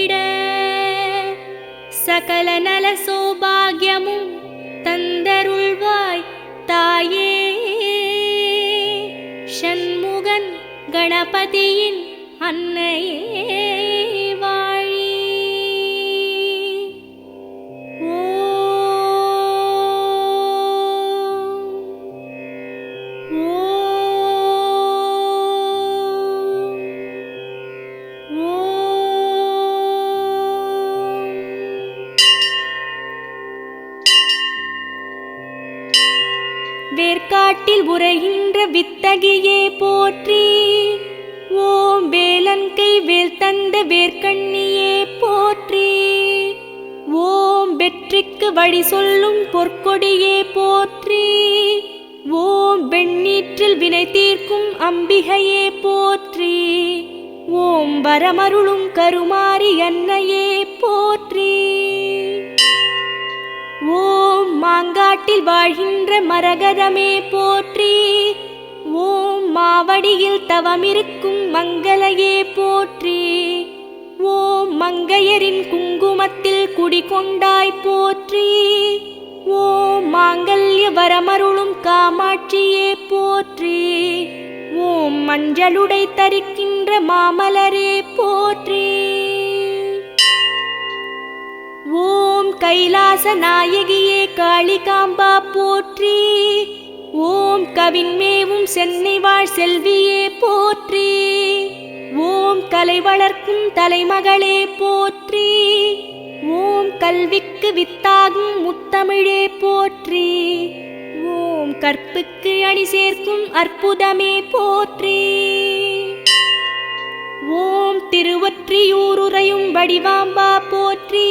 பெற்றிட சகல நல சௌபாகியமும் தந்தருள்வாய் தாயே. ஷண்முகன் கணபதியின் அன்னையே வாழி. வேர்க்காட்டில் உரைகின்ற வித்தகியே போற்றி. ஓம் வேலன்கை வேல் தந்த வேர்க்கண்ணியே போற்றி. ஓம் வெற்றிக்கு வழி சொல்லும் பொற்கொடியே போற்றி. ஓம் வெண்ணீற்றில் வினை தீர்க்கும் அம்பிகையே போற்றி. ஓம் வரமருளும் கருமாரி அன்னையே போற்றி. ஓம் மாங்காட்டில் வாழ்கின்ற மரகதமே போற்றி. ஓம் மாவடியில் தவமிருக்கும் மங்களையே போற்றி. ஓம் மங்கையரின் குங்குமத்தில் குடிகொண்டாய் போற்றி. ஓம் மாங்கல்ய வரமருளும் காமாட்சியே போற்றி. ஓம் மஞ்சளுடை தரிக்கின்ற மாமலரே போற்றி. ஓம் கைலாச நாயகியே காளிகாம்பா போற்றி. ஓம் கவின்மேவும் சென்னை வாழ் செல்வியே போற்றி. ஓம் கலை வளர்க்கும் தலைமகளே போற்றி. ஓம் கல்விக்கு வித்தாகும் முத்தமிழே போற்றி. ஓம் கற்புக்கு அணி சேர்க்கும் அற்புதமே போற்றி. ஓம் திருவொற்றியூருரையும் வடிவாம்பா போற்றி.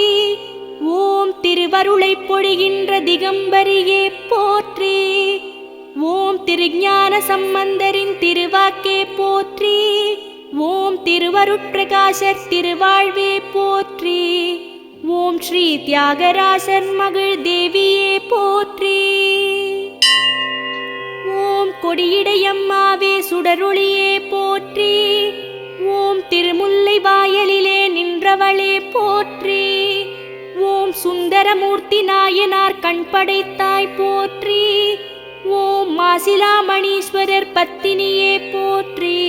ஓம் திருவருளை பொழிகின்ற திகம்பரியே போற்றி. ஓம் திருஞான சம்பந்தரின் திருவாக்கே போற்றி. ஓம் திருவருட்பிரகாசர் திருவாழ்வே போற்றி. ஓம் ஸ்ரீ தியாகராசர் மகள் தேவியே போற்றி. ஓம் கொடியிடையம்மாவே சுடரொளியே போற்றி. ஓம் திருமுல்லை வாயலிலே நின்றவளே போற்றி. ஓம் சுந்தரமூர்த்தி நாயனார் கண் படைத்தாய் போற்றி. ஓம் மாசிலாமணீஸ்வரர் பத்தினியே போற்றி.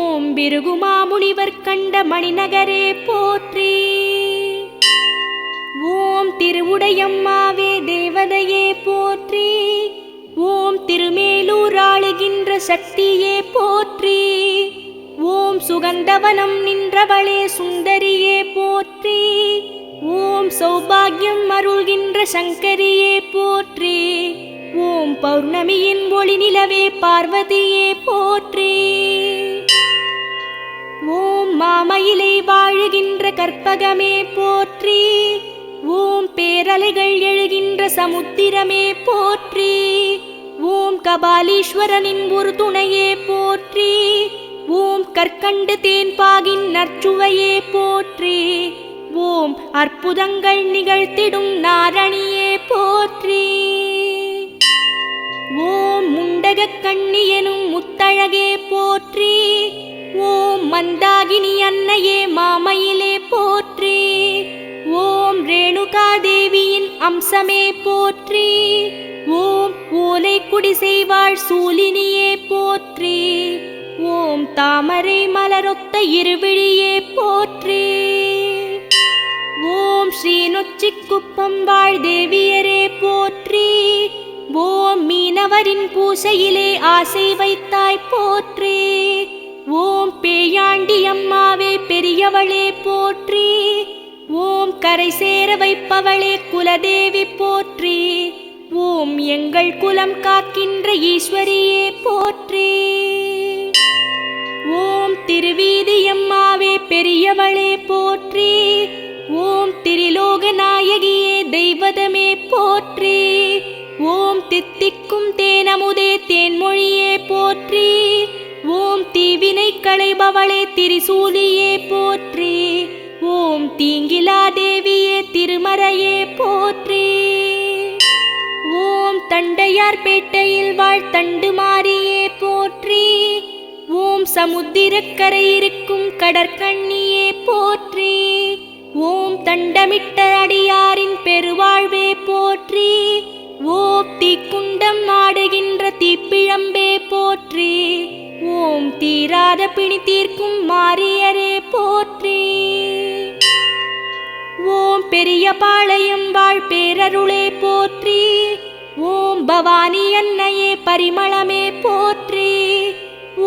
ஓம் பிருகுமாமுனிவர் கண்ட மணிநகரே போற்றி. ஓம் திருவுடையம்மாவே தேவதையே போற்றி. ஓம் திருமேலூர் ஆளுகின்ற சக்தியே போற்றி. ஓம் சுகந்தவனம் நின்றவளே சுந்தரியே போற்றி. ஓம் சௌபாகியம் அருள்கின்ற சங்கரியே போற்றி. ஓம் பௌர்ணமியின் ஒளி நிலவே பார்வதியே போற்றி. ஓம் மாமயிலை வாழுகின்ற கற்பகமே போற்றி. ஓம் பேரலைகள் எழுகின்ற சமுத்திரமே போற்றி. ஓம் கபாலீஸ்வரனின் ஒரு துணையே போற்றி. ஓம் கற்கண்டு தேன்பாகின் நற்சுவையே போற்றி. ஓம் அற்புதங்கள் நிகழ்த்திடும் நாரணியே போற்றி. ஓம் முண்டக கண்ணி எனும் முத்தழகே போற்றி. ஓம் மந்தாகினி அன்னையே மாமயிலே போற்றி. ஓம் ரேணுகா தேவியின் அம்சமே போற்றி. ஓம் ஓலை குடி செய்வாள் சூலினியே போற்றி. ஓம் தாமரை மலரொத்த இருவிழியே போற்றி. ஓம் ஸ்ரீநொச்சிக்குப்பம் வாழ் தேவியரே போற்றி. ஓம் மீனவரின் பூசையிலே ஆசை வைத்தாய் போற்றி. ஓம் பேயாண்டி அம்மாவே பெரியவளே போற்றி. ஓம் கரை சேர வைப்பவளே குலதேவி போற்றி. ஓம் எங்கள் குலம் காக்கின்ற ஈஸ்வரியே போற்றி. ஓம் திருவீதியம்மாவே பெரியவளே போற்றி. ஓம் திரிலோக நாயகியே தெய்வதமே போற்றி. ஓம் தித்திக்கும் தேனமுதே தேன்மொழியே போற்றி. ஓம் தீவினை களைபவளே திரிசூலியே போற்றி. ஓம் தீங்கிலா தேவியே திருமறையே போற்றி. ஓம் தண்டையார்பேட்டையில் வாழ் தண்டு மாரியே போற்றி. ஓம் சமுத்திரக்கரை இருக்கும் கடற்கண்ணியே போற்றி. ஓம் தண்டமிட்ட அடியாரின் பெருவாழ்வே போற்றி. ஓம் தீக்குண்டம் ஆடுகின்ற தீப்பிழம்பே போற்றி. ஓம் தீராத பிணி தீர்க்கும் மாரியரே போற்றி. ஓம் பெரிய பாளையம் வாழ் பேரருளே போற்றி. ஓம் பவானி அன்னையே பரிமளமே போற்றி.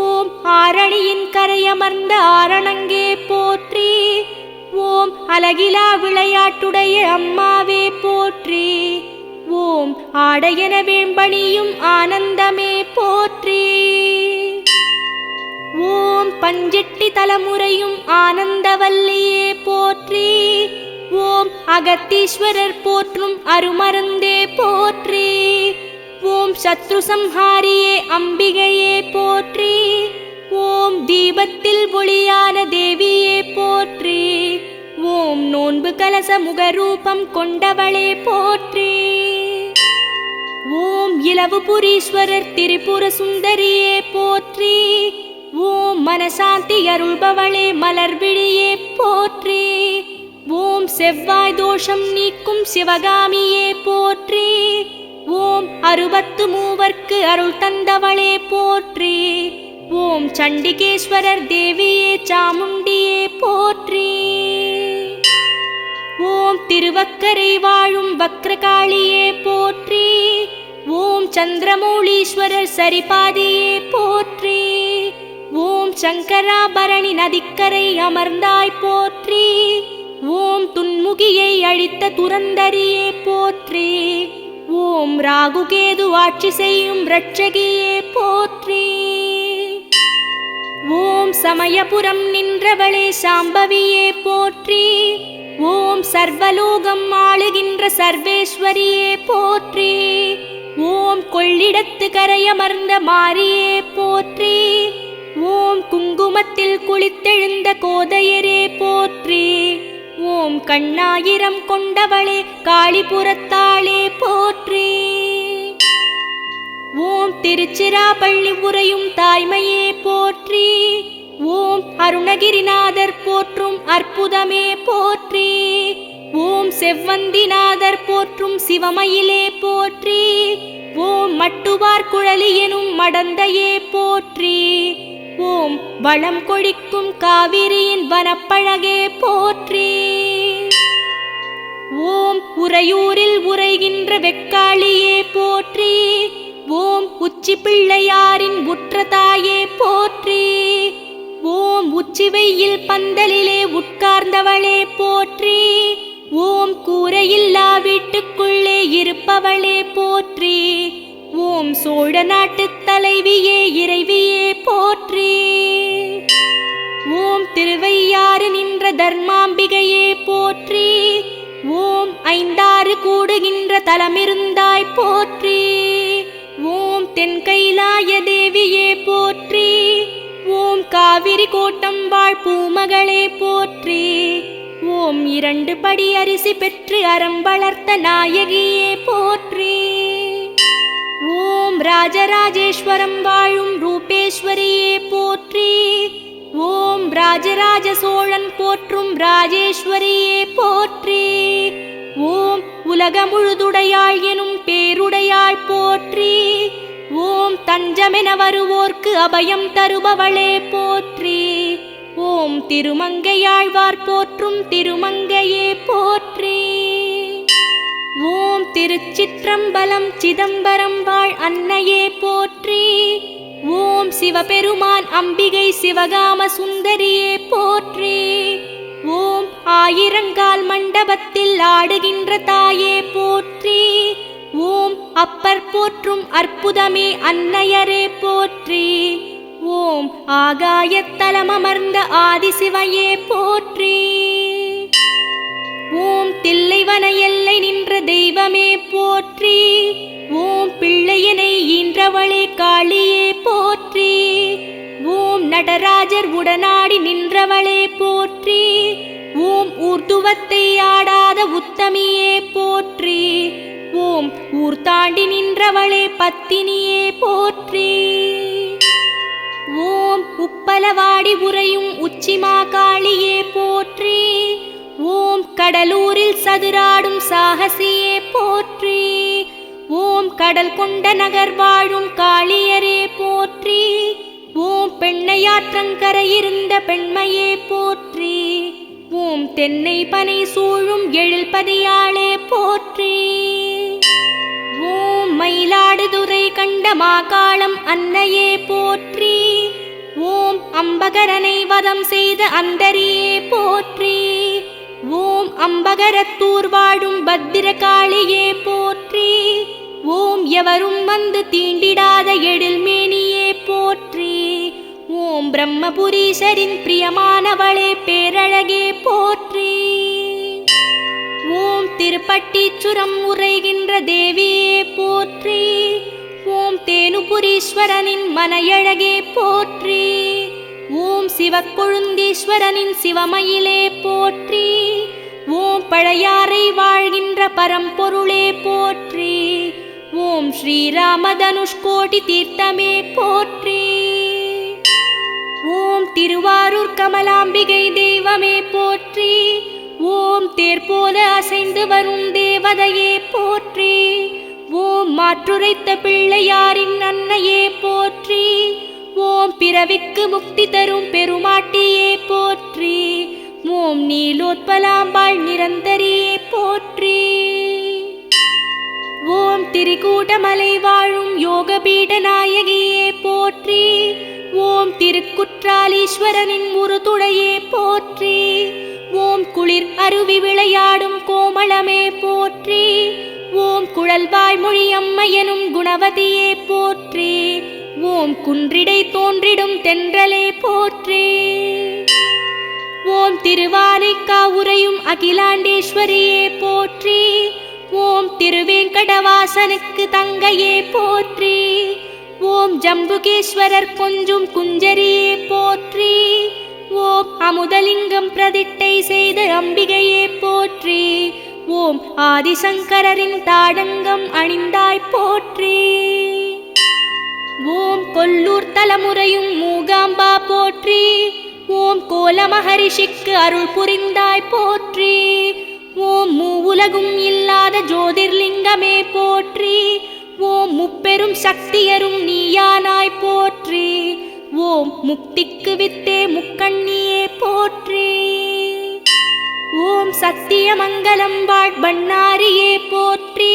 ஓம் ஆரணியின் கரையமர்ந்த ஆரணங்கே போற்றி. ஓம் அழகிலா விளையாட்டுடைய அம்மாவே போற்றி. ஓம் ஆடையன வேம்பணியும் ஆனந்தமே போற்றி. ஓம் பஞ்செட்டி தலைமுறையும் ஆனந்தவல்லியே போற்றி. ஓம் அகத்தீஸ்வரர் போற்றும் அருமருந்தே போற்றி. ஓம் சத்ரு சம்ஹாரியே அம்பிகையே போற்றி. ஓம் தீபத்தில் ஒளியான தேவியே போற்றி. ஓம் நோன்பு கலச முகரூபம் கொண்டவளே போற்றி. ஓம் இலவுபுரீஸ்வரர் திரிபுர சுந்தரியே போற்றி. ஓம் மனசாந்தி அருள்பவளே மலர்விழியே போற்றி. ஓம் செவ்வாய் தோஷம் நீக்கும் சிவகாமியே போற்றி. ஓம் 63 அருள் தந்தவளே போற்றி. ஓம் சண்டிகேஸ்வரர் தேவியே சாமுண்டியே போற்றி. ஓம் திருவக்கரை வாழும் வக்ரகாளியே போற்றி. ஓம் சந்திரமௌலீஸ்வரர் சரிபாதியே போற்றி. ஓம் சங்கராபரணி நதிக்கரை அமர்ந்தாய் போற்றி. ஓம் துன்முகியை அழித்த துரந்தரியே போற்றி. ஓம் ராகுகேது ஆட்சி செய்யும் இரட்சகியே போற்றி. ஓம் சமயபுரம் நின்றவளே சாம்பவியே போற்றி. ஓம் சர்வலோகம் ஆளுகின்ற சர்வேஸ்வரியே போற்றி. ஓம் கொள்ளிடத்து கரையமர்ந்த மாரியே போற்றி. ஓம் குங்குமத்தில் குளித்தெழுந்த கோதையரே போற்றி. ஓம் கண்ணாயிரம் கொண்டவளே காளிபுரத்தாளே போற்றி. ஓம் திருச்சிராப்பள்ளி உறையும் தாய்மையே போற்றி. ஓம் அருணகிரிநாதர் போற்றும் அற்புதமே போற்றி. ஓம் செவ்வந்திநாதர் போற்றும் சிவமயிலே போற்றி. ஓம் மட்டுவார் குழலி எனும் மடந்தையே போற்றி. ஓம் வளம் கொழிக்கும் காவிரியின் வனப்பழகே போற்றி. ஓம் உறையூரில் உறைகின்ற வெக்காளியே போற்றி. ஓம் உச்சி பிள்ளையாரின் உற்ற தாயே போற்றி. ஓம் உச்சி வெயில் பந்தலிலே உட்கார்ந்தவளே போற்றி. ஓம் கூரையில்லா வீட்டுக்குள்ளே இருப்பவளே போற்றி. ஓம் சோழ நாட்டு தலைவியே இறைவியே போற்றி. ஓம் திருவையாறு நின்ற தர்மாம்பிகையே போற்றி. ஓம் 5 கூடுகின்ற தலமிருந்தாய் போற்றி. ஓம் தென்கைலாய தேவியே போற்றி. ஓம் காவிரி கோட்டம் வாழ் பூமகளே போற்றி. ஓம் 2 படி அரிசி பெற்று அறம் வளர்த்த நாயகியே போற்றி. ஓம் ராஜராஜேஸ்வரம் வாழும் ரூபேஸ்வரியே போற்றி. ஓம் ராஜராஜ சோழன் போற்றும் ராஜேஸ்வரியே போற்றி. ஓம் உலகமுழுதுடையாள் எனும் பேருடையாள் போற்றி. ஓம் தஞ்சமென வருவோர்க்கு அபயம் தருபவளே போற்றி. ஓம் திருமங்கையாழ்வார் போற்றும் திருமங்கையே போற்றி. ஓம் திருச்சிற்றம்பலம் சிதம்பரம் வாழ் அன்னையே போற்றி. ஓம் சிவபெருமான் அம்பிகை சிவகாம சுந்தரியே போற்றி. ஓம் ஆயிரங்கால் மண்டபத்தில் ஆடுகின்ற தாயே போற்றி. ஓம் அப்பர் போற்றும் அற்புதமே அன்னையரே போற்றி. ஓம் ஆகாயத்தலமர்ந்த ஆதிசிவையே போற்றி. ஓம் தில்லைவன எல்லை நின்ற தெய்வமே போற்றி. ஓம் பிள்ளையனை ஈன்றவளே காளியே போற்றி. ஓம் நடராஜர் உடனாடி நின்றவளே போற்றி. ஓம் ஊர்துவத்தை ஆடாத உத்தமியே போற்றி. ஓம் ஊர் தாண்டி நின்றவளே பத்தினியே போற்றி. ஓம் உப்பலவாடி உறையும் உச்சிமா காளியே போற்றி. ஓம் கடலூரில் சதுராடும் சாகசியே போற்றி. ஓம் கடல் கொண்ட நகர் வாழும் காளியரே போற்றி. ஓம் பெண்ணையாற்றங்கரையிருந்த பெண்மையே போற்றி. ஓம் தென்னை பனை சூழும் எழில்பதியாளே போற்றி. ஓம் மயிலாடுதுறை கண்ட மாகாளம் அன்னையே போற்றி. ஓம் அம்பகரனை வதம் செய்த அந்தரியே போற்றி. ஓம் அம்பகரத்தூர் வாழும் பத்திரகாளியே போற்றி. ஓம் எவரும் வந்து தீண்டிடாத எழில்மேனியே போற்றி. ஓம் பிரம்மபுரீசரின் பிரியமானவளே பேரழகே போற்றி. ஓம் திருப்பட்டீச்சுரம் உரைகின்ற தேவியே போற்றி. ஓம் தேனுபுரீஸ்வரனின் மனையழகே போற்றி. ஓம் சிவக்கொழுந்தீஸ்வரனின் சிவமயிலே போற்றி. ஓம் பழையாறை வாழ்கின்ற பரம்பொருளே போற்றி. ஓம் ஸ்ரீராமதனுஷ்கோடி தீர்த்தமே போற்றி. ஓம் திருவாரூர் கமலாம்பிகை தெய்வமே போற்றி. ஓம் தேர்போல அசைந்து வரும் தேவதையே போற்றி. ஓம் மாற்றுரைத்த பிள்ளையாரின் அன்னையே போற்றி. ஓம் பிறவிக்கு முக்தி தரும் பெருமாட்டியே போற்றி. ஓம் நீலோத்பலாம்பாள் நிரந்தரியே போற்றி. ஓம் திரிகூடமலை வாழும் யோகபீட நாயகியே போற்றி. ஓம் திருக்குற்றாலீஸ்வரனின் முருதுடையே போற்றி. ஓம் குளிர் அருவி விளையாடும் கோமளமே போற்றி. ஓம் குழல்வாய் மொழியம்மையனும் குணவதியே போற்றி. ஓம் குன்றிடை தோன்றிடும் தென்றலே போற்றி. ஓம் திருவானைக்காவுரையும் அகிலாண்டேஸ்வரியே போற்றி. ஓம் திருவேங்கடவாசனுக்கு தங்கையே போற்றி. ஓம் ஜம்புகேஸ்வரர் கொஞ்சும் குஞ்சரியே போற்றி. ஓம் அமுதலிங்கம் பிரதிட்டை செய்த அம்பிகையே போற்றி. ஓம் ஆதிசங்கரின் தாடங்கம் அணிந்தாய் போற்றி. ஓம் கொல்லூர் தலைமுறையும் மூகாம்பா போற்றி. ஓம் கோலமஹரிஷிக்கு அருள் புரிந்தாய் போற்றி. ஓம் மூவுலகும் இல்லாத ஜோதிர்லிங்கமே போற்றி. ஓம் முப்பெரும் சக்தியரும் நீயானாய் போற்றி. ஓம் முக்திக்கு வித்தே முக்கண்ணியே போற்றி. ஓம் சத்தியமங்கலம் வாழ் பண்ணாரியே போற்றி.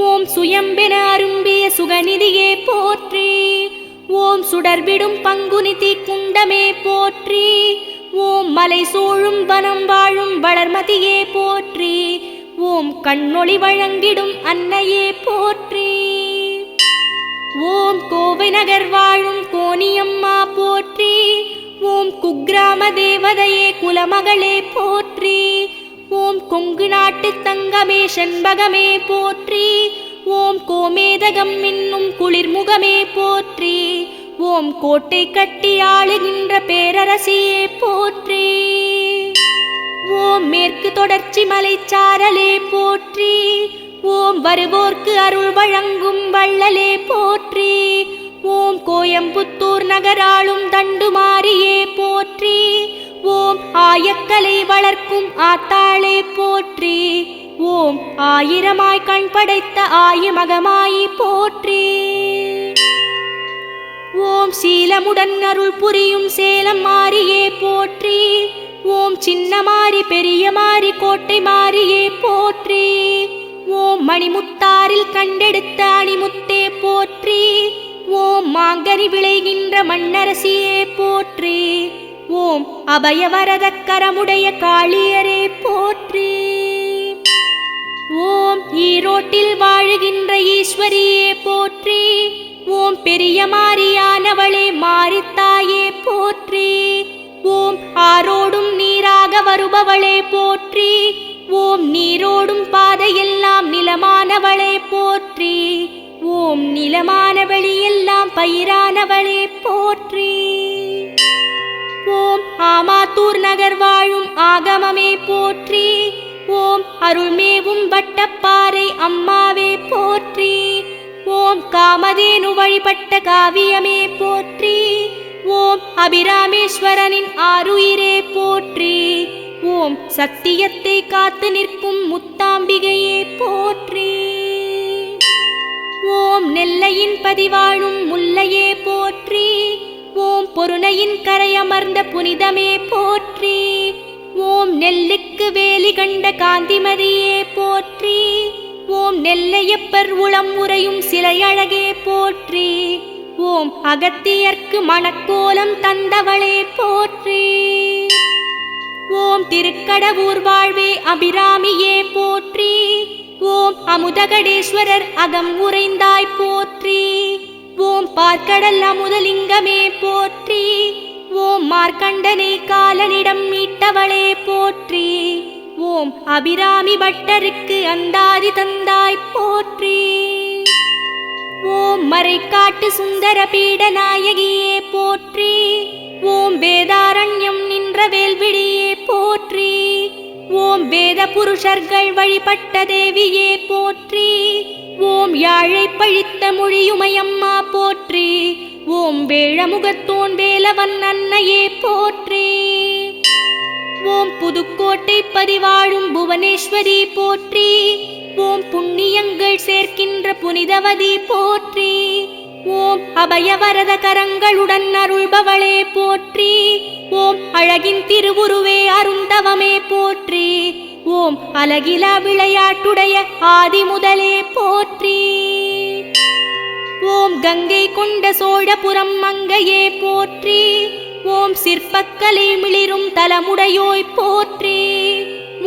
ஓம் சுயம்பென அரும்பிய சுகநிதியே போற்றி. ஓம் சுடர்விடும் பங்குனிதி குண்டமே போற்றி. ஓம் மலை சூழும் வனம் வாழும் வளர்மதியே போற்றி. ஓம் கண்ணொளி வழங்கிடும் அன்னையே போற்றி. ஓம் கோவை நகர் வாழும் கோணியம்மா போற்றி. ஓம் குக்கிராம தேவதையே குலமகளே போற்றி. ஓம் கொங்கு நாட்டு தங்கமே செண்பகமே போற்றி. ஓம் கோமேதகம் என்னும் குளிர்முகமே போற்றி. ஓம் கோட்டை கட்டி ஆளுகின்ற பேரரசியே போற்றி. ஓம் மேற்கு தொடர்ச்சி மலைச்சாரலே போற்றி. ஓம் வருவோர்க்கு அருள் வழங்கும் வள்ளலே போற்றி. ஓம் கோயம்புத்தூர் நகராளும் தண்டுமாரியே போற்றி. ஓம் ஆயக்கலை வளர்க்கும் ஆத்தாளே போற்றி. ஓம் ஆயிரமாய் கண் படைத்த ஆயமகமாயி போற்றி. ஓம் சீலமுடன் அருள் புரியும் சேலம் மாரியே போற்றி. ஓம் சின்ன மாரி பெரிய மாரி கோட்டை மாரியே போற்றி. ஓம் மணிமுத்தாரில் கண்டெடுத்த அணிமுத்தே போற்றி. ஓம் மாங்கனி விளைகின்ற மண்ணரசியே போற்றி. ஓம் அபயவரத கரமுடைய காளியரே போற்றி. ஓம் ஈரோட்டில் வாழுகின்ற ஈஸ்வரியே போற்றி. ஓம் பெரிய மாரியானவளே மாரித்தாயே போற்றி. ஓம் ஆரோடும் நீராக வருபவளே போற்றி. ஓம் நீரோடும் பாதையெல்லாம் நிலமானவளே போற்றி. ஓம் நிலமான வெளியெல்லாம் பயிரானவளே போற்றி. ஓம் ஆமாத்தூர் நகர் வாழும் ஆகமமே போற்றி. ஓம் அருள்மேவும் வட்டப்பாறை அம்மாவே போற்றி. ஓம் காமதேனு வழிபட்ட காவியமே போற்றி. ஓம் அபிராமேஸ்வரனின் ஆருயிரே போற்றி. ஓம் சத்தியத்தை காத்து நிற்கும் முத்தாம்பிகையே போற்றி. ஓம் நெல்லையின் பதிவாழும் முல்லையே போற்றி. ஓம் பொருணையின் கரையமர்ந்த புனிதமே போற்றி. ஓம் நெல்லுக்கு வேலி கண்ட காந்திமதியே போற்றி. ஓம் நெல்லையப்பர் உளம் உறையும் சிலையழகே போற்றி. ஓம் அகத்தியர்க்கு மணக்கோலம் தந்தவளே போற்றி. ஓம் திருக்கடவூர் வாழ்வே அபிராமியே போற்றி. ஓம் அமுதகடேஸ்வரர் அகம் உறைந்தாய் போற்றி. ஓம் பார்க்கடல் அமுதலிங்கமே போற்றி. ஓம் மார்க்கண்டனை காலனிடம் மீட்டவளே போற்றி. ஓம் அபிராமி பட்டருக்கு அந்தாதி தந்தாய் போற்றி. ஓம் மறைக்காட்டு சுந்தர பீடநாயகியே போற்றி. ஓம் வேதாரண்யம் நின்ற வேல்விழியே போற்றி. ஓம் வேத புருஷர்கள் வழிபட்ட தேவியே போற்றி. ஓம் யாழை பழித்த மொழியுமையம்மா போற்றி. ஓம் வேழமுகத்தோன் வேலவன் அன்னையே போற்றி. ஓம் புதுக்கோட்டை பதிவாழும் புவனேஸ்வரி போற்றி. ஓம் புண்ணியங்கள் சேர்க்கின்ற புனிதவதி போற்றி. ஓம் அபயவரத கரங்களுடன் அருள்பவளே போற்றி. ஓம் அழகின் திருவுருவே அருந்தவமே போற்றி. ஓம் அழகிலா விளையாட்டுடைய ஆதி முதலே போற்றி. ஓம் கங்கை கொண்ட சோழபுரம் மங்கையே போற்றி. ஓம் சிற்பக்கலை மிளிரும் தலமுடையோய் போற்றி.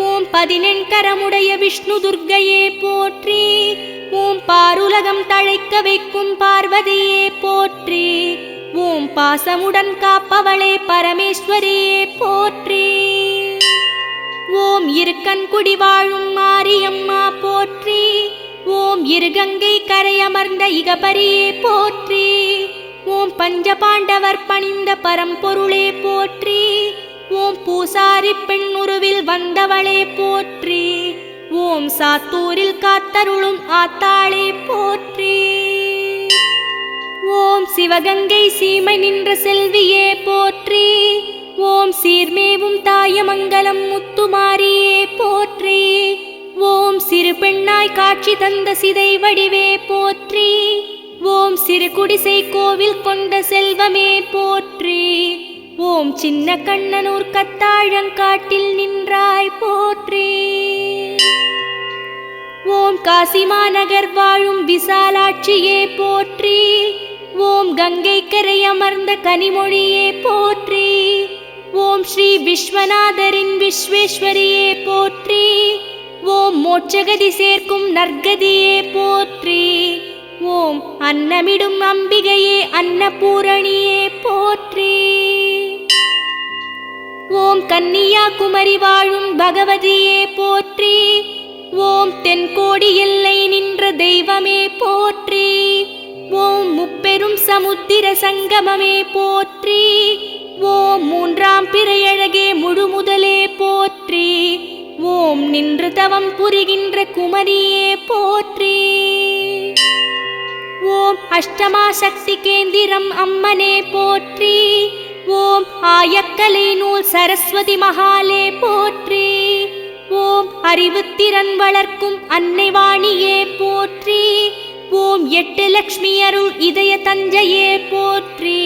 ஓம் 18 கரமுடைய விஷ்ணு துர்க்கையே போற்றி. ஓம் பாருலகம் தழைக்க வைக்கும் பார்வதியே போற்றி. ஓம் பாசமுடன் காப்பவளே பரமேஸ்வரியே போற்றி. ஓம் இருக்கன்குடி வாழும் மாரியம்மா போற்றி. ஓம் இருகங்கை கரையமர்ந்த இகபரியே போற்றி. ஓம் பஞ்சபாண்டவர் பணிந்த பரம்பொருளே போற்றி. ஓம் பூசாரி பெண் உருவில் வந்தவளே போற்றி. ஓம் சாத்தூரில் காத்தருளும் ஆத்தாளே போற்றி. ஓம் சிவகங்கை சீமை நின்ற செல்வியே போற்றி. ஓம் சீர்மேவும் தாயமங்கலம் முத்துமாரியே போற்றி. ஓம் சிறு பெண்ணாய் காட்சி தந்த சிதை வடிவே போற்றி. ஓம் சிறு குடிசை கோவில் கொண்ட செல்வமே போற்றி. ஓம் சின்ன கண்ணனூர் கத்தாழங்காட்டில் நின்றாய் போற்றி. ஓம் காசிமாநகர் வாழும் விசாலாட்சியே போற்றி. ஓம் கங்கை கரை அமர்ந்த கனிமொழியே போற்றி. ஓம் ஸ்ரீ விஸ்வநாதரின் விஸ்வேஸ்வரியே போற்றி. ஓம் மோட்சகதி சேர்க்கும் நற்கதியே போற்றி. ஓம் அன்னமிடும் அம்பிகையே அன்னபூரணியே போற்றி. ஓம் கன்னியாகுமரி வாழும் பகவதியே போற்றி. ஓம் தென்கோடி எல்லை நின்ற தெய்வமே போற்றி. ஓம் முப்பெரும் சமுத்திர சங்கமமே போற்றி. ஓம் மூன்றாம் பிறையழகே முழுமுதலே போற்றி. ஓம் நின்று தவம் புரிகின்ற குமரியே போற்றி. ஓம் அஷ்டமா சக்தி கேந்திரம் அம்மனே போற்றி. ஓம் ஆயக்கலை நூல் சரஸ்வதி மகாலே போற்றி. ஓம் அறிவுத்திறன் வளர்க்கும் அன்னை வாணியே போற்றி. ஓம் 8 லக்ஷ்மி அருள் இதய தஞ்சையே போற்றி.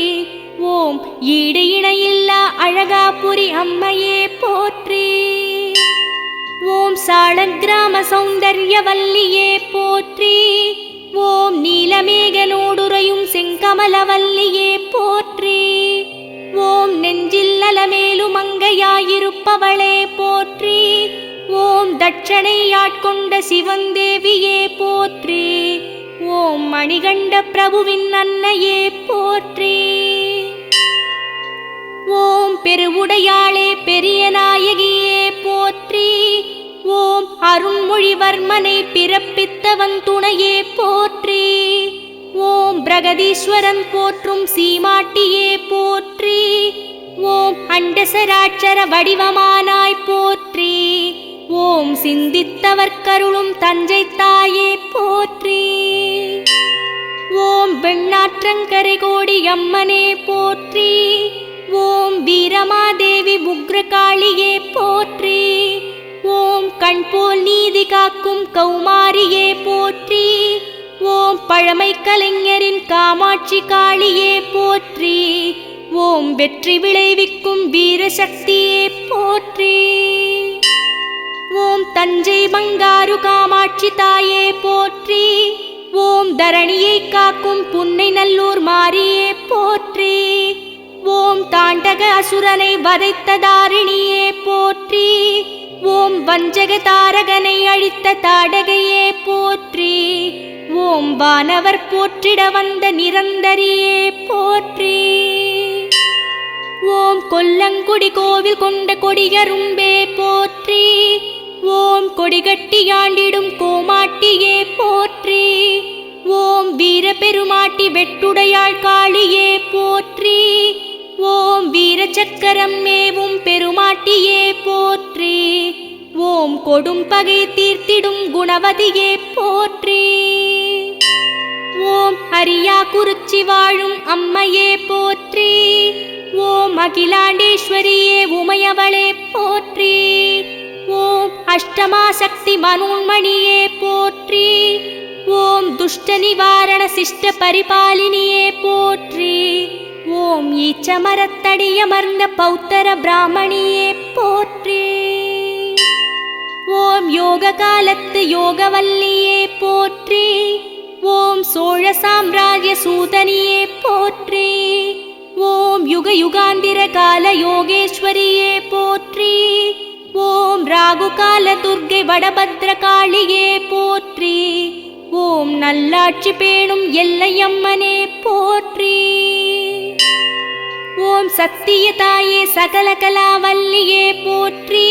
ஓம் ஈடு இணையில்லா அழகாபுரி அம்மையே போற்றி. ஓம் சாளக்கிராம சௌந்தர்யவல்லியே போற்றி. ஓம் நீலமேகனோடுரையும் செங்கமலவல்லியே போற்றி. ஓம் நெஞ்சில் அலமேலும் மங்கையாயிருப்பவளே போற்றி. ஓம் தட்சணை ஆட்கொண்ட சிவந்தேவியே போற்றி. ஓம் மணிகண்ட பிரபுவின் அன்னையே போற்றி. ஓம் பெருவுடையாளே பெரிய நாயகியே போற்றி. ஓம் அருண்மொழிவர்மனை பிறப்பித்தவன் துணையே போற்றி. ஓம் பிரகதீஸ்வரன் போற்றும் சீமாட்டியே போற்றி. ஓம் அண்டசராட்சர வடிவமானாய் போற்றி. ஓம் சிந்தித்தவர்க்கருளும் தஞ்சை தாயே போற்றி. ஓம் வெண்ணாற்றங்கரை கோடி அம்மனே போற்றி. ஓம் வீரமாதேவி உக்ரகாளியே போற்றி. ஓம் கண்போல் நீதி காக்கும் கௌமாரியே போற்றி. ஓம் பழமை கலைஞரின் காமாட்சி காளியே போற்றி. ஓம் வெற்றி விளைவிக்கும் வீரசக்தியே போற்றி. ஓம் தஞ்சை பங்காரு காமாட்சி தாயே போற்றி. ஓம் தரணியை காக்கும் புன்னை நல்லூர் மாரியே போற்றி. ஓம் தாண்டக அசுரனை வதைத்த தாரிணியே போற்றி. ஓம் வஞ்சக தாரகனை அழித்த தாடகையே போற்றி. ஓம் வானவர் போற்றிட வந்த நிரந்தரியே போற்றி. ஓம் கொல்லங்குடி கோவில் கொண்ட கொடியரும்பே போற்றி. ஓம் கொடிகட்டி ஆண்டிடும் கோமாட்டியே போற்றி. ஓம் வீரபெருமாட்டி வெட்டுடையாள் காளியே போற்றி. ஓம் வீரச்சக்கரம் மேவும் பெருமாட்டியே போற்றி. ஓம் கொடும் பகை தீர்த்திடும் குணவதியே போற்றி. ஓம் அரியா குறிச்சி வாழும் அம்மையே போற்றி. ஓம் அகிலாண்டேஸ்வரியே உமையவளே போற்றி. ஓம் அஷ்டமா சக்தி மனோன்மணியே போற்றி. ஓம் துஷ்ட நிவாரண சிஷ்ட பரிபாலினியே போற்றி. ஓம் ஈச்சமரத்தடியமர்ந்த பௌத்தர பிராமணியே போற்றி. ஓம் யோக காலத்து யோகவல்லியே போற்றி. ஓம் சோழ சாம்ராஜ்ய சூதனியே போற்றி. ஓம் யுக யுகாந்திர கால யோகேஸ்வரியே போற்றி. ஓம் ராகு கால துர்க்கை வடபத்ர காளியே போற்றி. ஓம் நல்லாட்சி பேணும் எல்லையம்மனே போற்றி. ஓம் சத்திய தாயே சகல கலாவல்லியே போற்றி.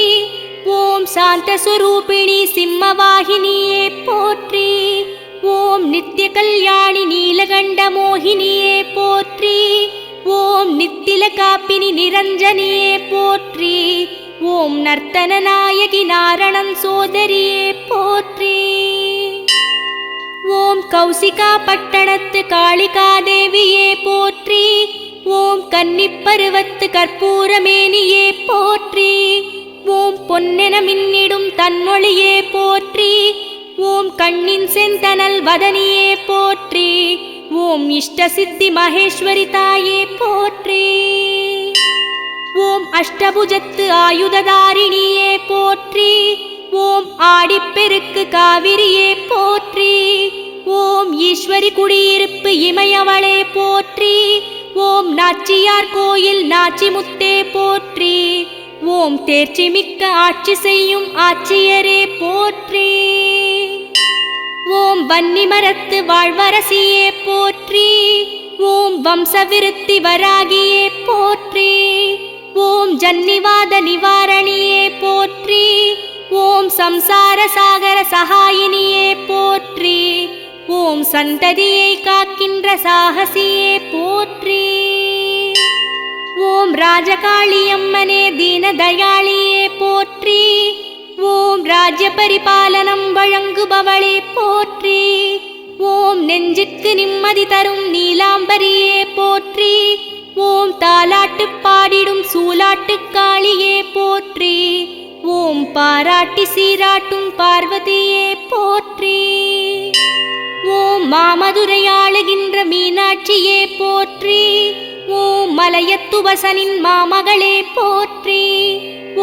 ஓம் சாந்த சுரூபிணி சிம்மவாகினியே போற்றி. ஓம் நித்திய கல்யாணி நீலகண்ட மோகினியே போற்றி. ஓம் நித்தில காப்பினி நிரஞ்சனியே போற்றி. ஓம் நர்த்தன நாயகி நாரணன் சோதரியே போற்றி. ஓம் கௌசிகா பட்டணத்து காளிகாதேவியே போற்றி. ஓம் கன்னிப்பருவத்து கற்பூரமேனியே போற்றி. ஓம் பொன்னென மின்னிடும் தன்னொளியே போற்றி. ஓம் கண்ணின் செந்தனல் வதனியே போற்றி. ஓம் இஷ்ட சித்தி மகேஸ்வரி தாயே போற்றி. ஓம் அஷ்டபுஜத்து ஆயுததாரிணியே போற்றி. ஓம் ஆடிப்பெருக்கு காவிரியே போற்றி. ஓம் ஈஸ்வரி குடியிருப்பு இமையவளே போற்றி. ஓம் நாச்சியார் கோயில் நாச்சிமுத்தே போற்றி. ஓம் தேர்ச்சி மிக்க ஆட்சி செய்யும் ஆட்சியரே போற்றி. ஓம் வன்னிமரத்து வாழ்வரசியே போற்றி. ஓம் வம்சவிருத்தி வராகியே போற்றி. ஓம் ஜன்னிவாத நிவாரணியே போற்றி. ஓம் சம்சார சாகர சகாயினியே போற்றி. ஓம் சந்ததியை காக்கின்ற சாகசியே போற்றி. ஓம் ராஜகாளியம்மனே தீனதயாளியே போற்றி. ஓம் ராஜ்ய பரிபாலனம் வழங்குபவளே போற்றி. ஓம் நெஞ்சுக்கு நிம்மதி தரும் நீலாம்பரியே போற்றி. ஓம் தாலாட்டு பாடிடும் சூலாட்டு காளியே போற்றி. ஓம் பாராட்டி சீராட்டும் பார்வதியே போற்றி. ஓம் மாமதுரை ஆளுகின்ற மீனாட்சியே போற்றி. ஓம் மலையத்துவசனின் மாமகளே போற்றி.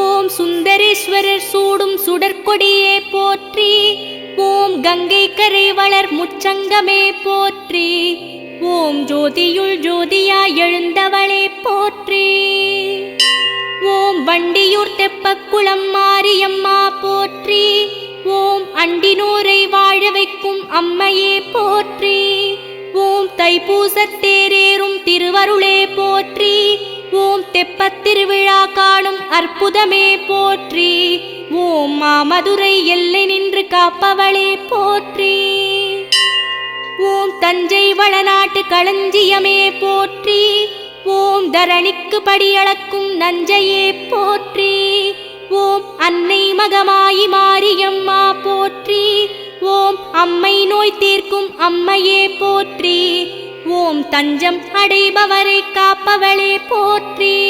ஓம் சுந்தரேஸ்வரர் சூடும் சுடற்கொடியே போற்றி. ஓம் கங்கை கரை வளர் முச்சங்கமே போற்றி. ஓம் ஜோதியுள் ஜோதியாய் எழுந்தவளே போற்றி. ஓம் வண்டியூர் தெப்பக்குளம் மாரியம்மா போற்றி. ஓம் அண்டினூரை வாழ வைக்கும் அம்மையே போற்றி. ஓம் தைப்பூசத்தேரேறும் திருவருளே போற்றி. ஓம் தெப்பத் திருவிழா காணும் அற்புதமே போற்றி. ஓம் மாமதுரை எல்லை நின்று காப்பவளே போற்றி. ஓம் தஞ்சை வளநாட்டு களஞ்சியமே போற்றி. ஓம் தரணிக்கு படியளக்கும் நஞ்சையே போற்றி. ஓம் அன்னை மகமாயி மாரியம்மா போற்றி. ஓம் அம்மை நோய் தீர்க்கும் அம்மையே போற்றி. ஓம் ஓம் தஞ்சம் அடைபவரை காப்பவளே போற்றி.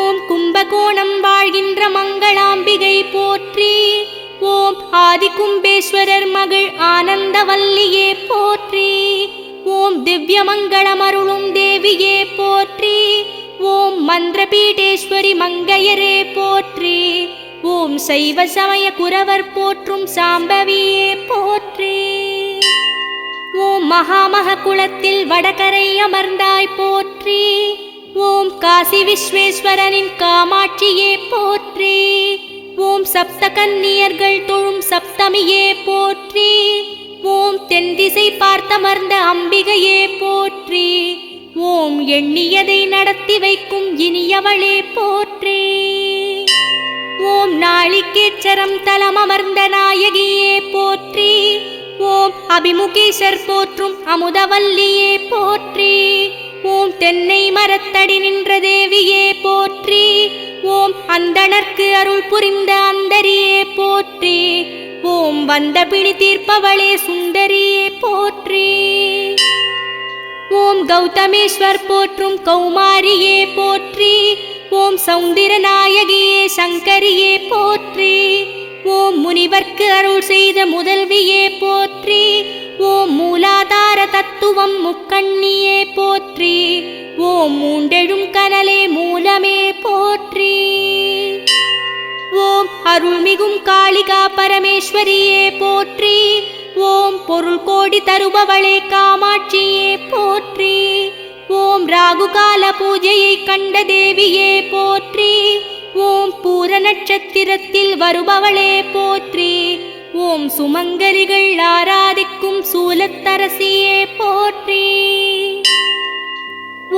ஓம் கும்பகோணம் வாழ்கின்ற மங்களாம்பிகை போற்றி. ஓம் ஆதிகும்பேஸ்வரர் மகள் ஆனந்தவல்லியே போற்றி. ஓம் திவ்யமங்களமருளும் தேவியே போற்றி. ஓம் மந்திரபீடேஸ்வரி மங்கையரே போற்றி. ஓம் சைவ சமய குரவர் போற்றும் சாம்பவியே போற்றி. ஓம் மகாமக குளத்தில் வடகரை அமர்ந்தாய் போற்றி. ஓம் காசி விஸ்வேஸ்வரனின் காமாட்சியே போற்றி. ஓம் சப்த கன்னியர்கள் தொழும் சப்தமியே போற்றி. ஓம் தென்திசை பார்த்தமர்ந்த அம்பிகையே போற்றி. ஓம் எண்ணியதை நடத்தி வைக்கும் இனியவளே போற்றி. ஓம் நாளிகேச்சரம் தலம் அமர்ந்த நாயகியே போற்றி. ஓம் அபிமுகேசர் போற்றும் அமுதவல்லியே போற்றி. ஓம் தென்னை மரத்தடி நின்ற தேவியே போற்றி. ஓம் அந்தணர்க்கு அருள் புரிந்த அந்தரியே போற்றி. ஓம் வந்த பிணி தீர்ப்பவளே சுந்தரியே போற்றி. ஓம் கௌதமேஸ்வர் போற்றும் கௌமாரியே போற்றி. ஓம் சௌந்திரநாயகியே சங்கரியே போற்றி. ஓம் முனிவர்க்கு அருள் செய்த முதல்வியே போற்றி. ஓம் மூலாதார தத்துவம் முக்கண்ணியே போற்றி. ஓம் மூண்டெழும் கனலே மூலமே போற்றி. ஓம் அருள்மிகும் காளிகா பரமேஸ்வரியே போற்றி. ஓம் பொருள் கோடி தருபவளே காமாட்சியே போற்றி. ஓம் ராகுகால பூஜையை கண்ட தேவியே போற்றி. ஓம் பூர நட்சத்திரத்தில் வருபவளே போற்றி. ஓம் சுமங்கலிகள் ஆராதிக்கும் சூலத்தரசியே போற்றி.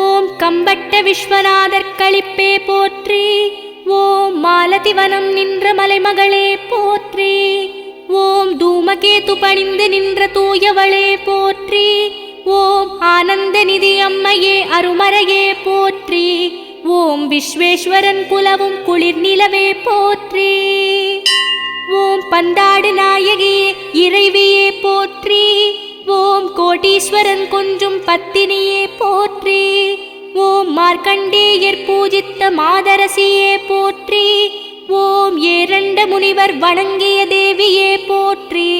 ஓம் கம்பட்ட விஸ்வநாதர் களிப்பே போற்றி. ஓம் மாலதிவனம் நின்ற மலைமகளே போற்றி. ஓம் தூமகேது பணிந்து நின்ற தூயவளே போற்றி. ஓம் ஆனந்த நிதி அம்மையே அருமறையே போற்றி. ஓம் விஸ்வேஸ்வரன் குலவும் குளிர் நிலவே போற்றி. ஓம் பந்தாடு நாயகியே இறைவியே போற்றி. ஓம் கோட்டீஸ்வரன் கொஞ்சும் பத்தினியே போற்றி. ஓம் மார்க்கண்டேயர் பூஜித்த மாதரசியே போற்றி. ஓம் ஏரண்ட முனிவர் வணங்கிய தேவியே போற்றி.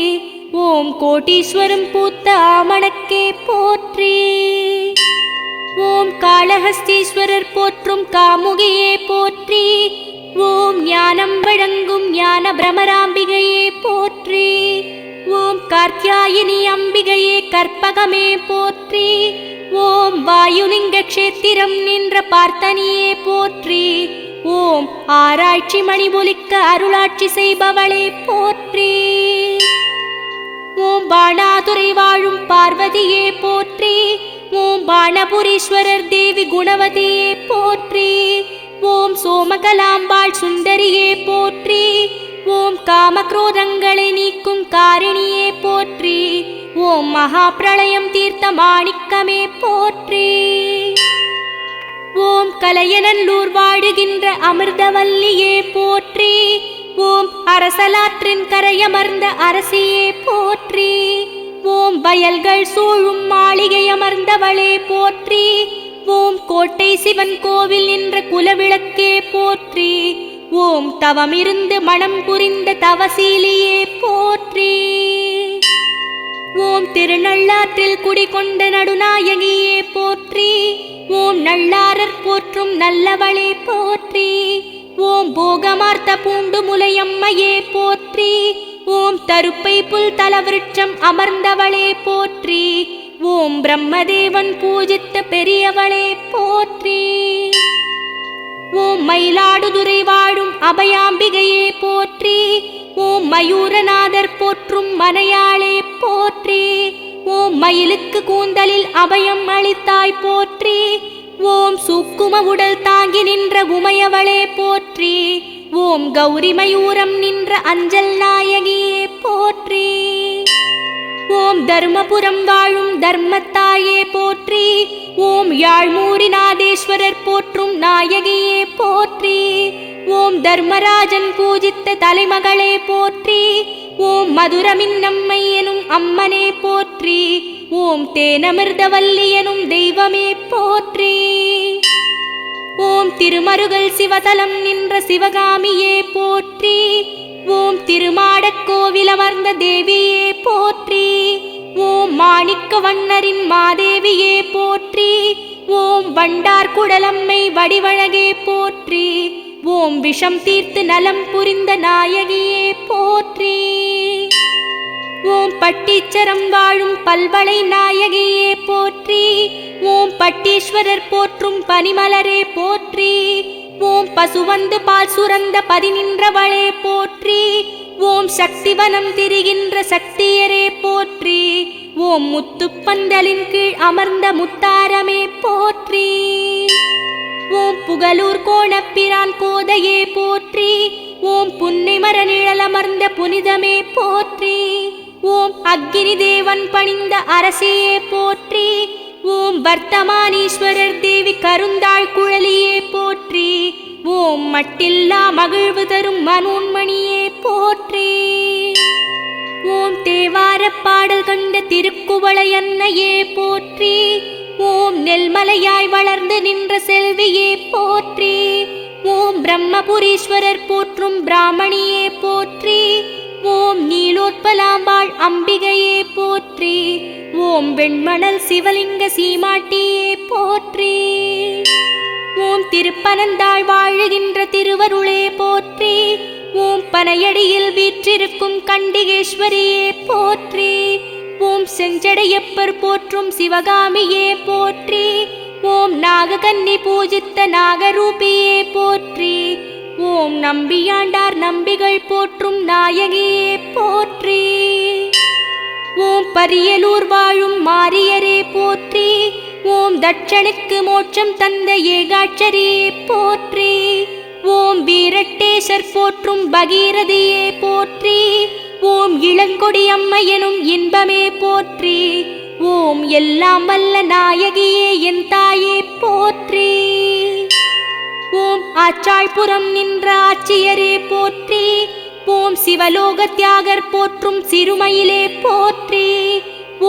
ஓம் கோட்டீஸ்வரம் பூத்த ஆமணக்கே போற்றி. ஓம் காளஹஸ்தீஸ்வரர் போற்றும் காமுகியே போற்றி. ஓம் ஞானம் வழங்கும் ஞான பிரமராம்பிகையே போற்றி. ஓம் கார்த்தியாயினி அம்பிகையே கற்பகமே போற்றி. ஓம் வாயுலிங்க க்ஷேத்திரம் நின்ற பார்த்தனியே போற்றி. ஓம் ஆராய்ச்சி மணி ஒலிக்க அருளாட்சி செய்பவளே போற்றி. ஓம் பாணாதுரை வாழும் பார்வதியே போற்றி. ஓம் பாணபுரீஸ்வரர் தேவி குணவதியே போற்றி. ஓம் சோமகலாம்பாள் சுந்தரியே போற்றி. ஓம் காமக்ரோதங்களை நீக்கும் காரிணியே போற்றி. ஓம் மகாபிரளயம் தீர்த்த மாணிக்கமே போற்றி. ஓம் கலையநல்லூர் வாழுகின்ற அமிர்தவல்லியே போற்றி. ஓம் அரசலாற்றின் கரையமர்ந்த அரசியே போற்றி. ஓம் வயல்கள் சூழும் மாளிகை அமர்ந்தவளே போற்றி. ஓம் கோட்டை சிவன் கோவில் நின்ற குலவிளக்கே போற்றி. ஓம் தவமிருந்து மனம் புரிந்த தவசீலியே போற்றி. ஓம் திருநள்ளாற்றில் குடிகொண்ட நடுநாயகியே போற்றி. ஓம் நல்லாரர் போற்றும் நல்லவளே போற்றி. ஓம் போகமார்த்த பூண்டு முலையம்மையே போற்றி. ஓம் தருப்பை புல் தலவிருட்சம் அமர்ந்தவளே போற்றி. ஓம் பிரம்மதேவன் பூஜித்த பெரியவளே போற்றி. ஓம் மயிலாடுதுறை வாழும் அபயாம்பிகையே போற்றி. ஓம் மயூரநாதர் போற்றும் மனையாளே போற்றி. ஓம் மயிலுக்கு கூந்தலில் அபயம் அளித்தாய் போற்றி. ஓம் சூக்கும உடல் தாங்கி நின்ற உமையவளே போற்றி. ஓம் கௌரி மயூரம் நின்ற அஞ்சல் நாயகியே போற்றி. ஓம் தர்மபுரம் வாழும் தர்மத்தாயே போற்றி. ஓம் யாழ்மூரிநாதேஸ்வரர் போற்றும் நாயகியே போற்றி. ஓம் தர்மராஜன் பூஜித்த தலைமகளே போற்றி. ஓம் மதுரமின்னம்மை எனும் அம்மனே போற்றி. ஓம் தேனமிர்தவல்லி எனும் தெய்வமே போற்றி. ஓம் திருமருகல் சிவதலம் நின்ற சிவகாமியே போற்றி. ஓம் திருமாடக் கோவில் அமர்ந்த தேவியே போற்றி. ஓம் மாணிக்க வண்ணரின் மாதேவியே போற்றி. ஓம் வண்டார் குடலம்மை வடிவழகே போற்றி. ஓம் விஷம் தீர்த்து நலம் புரிந்த நாயகியே போற்றி. ஓம் பட்டீச்சரம் வாழும் பல்வளை நாயகியே போற்றி. ஓம் பட்டீஸ்வரர் போற்றும் பனிமலரே போற்றி. ஓம் பசுவந்து பால் சுரந்த பதினின்றவளே போற்றி. ஓம் சக்திவனம் திரிகின்ற சக்தியரே போற்றி. ஓம் முத்துப்பந்தலின் கீழ் அமர்ந்த முத்தாரமே போற்றி. ஓம் புகழூர் கோணப்பிரான் கோதையே போற்றி. ஓம் புன்னை மர நிழல் அமர்ந்த புனிதமே போற்றி. ஓம் அக்னி தேவன் பணிந்த அரசியே போற்றி. ஓம் வர்த்தமானீஸ்வரர் தேவி கருந்தாள் குழலியே போற்றி. ஓம் மட்டில்லா மகிழ்வு தரும் மனோன்மணியே போற்றி. ஓம் தேவார பாடல் கண்ட திருக்குவளை அன்னையே போற்றி. ஓம் நெல்மலையாய் வளர்ந்து நின்ற செல்வியே போற்றி. ஓம் பிரம்மபுரீஸ்வரர் போற்றும் பிராமணியே போற்றி. ஓம் நீலோத்பலாம்பாள் அம்பிகையே போற்றி. ஓம் வெண்மணல் சிவலிங்க சீமாட்டியே போற்றி. ஓம் திருப்பனந்தாள் வாழுகின்ற திருவருளே போற்றி. ஓம் பனையடியில் வீற்றிருக்கும் கண்டிகேஸ்வரியே போற்றி. ஓம் செஞ்சடையப்பர் போற்றும் சிவகாமியே போற்றி. ஓம் நாககன்னி பூஜித்த நாகரூபியே போற்றி. ஓம் நம்பியாண்டார் நம்பிகள் போற்றும் நாயகியே போற்றி. ஓம் பரியலூர் வாழும் மாரியரே போற்றி. ஓம் தட்சனுக்கு மோட்சம் தந்த ஏகாட்சரியே போற்றி. ஓம் வீரட்டேசர் போற்றும் பகீரதியே போற்றி. ஓம் இளங்கொடி அம்மை எனும் இன்பமே போற்றி. ஓம் எல்லாம் வல்ல நாயகியே என் தாயே போற்றி. ஓம் ஆச்சாள்புரம் நின்ற ஆட்சியரே போற்றி. ஓம் சிவலோக தியாகர் போற்றும் சிறுமயிலே போற்றி.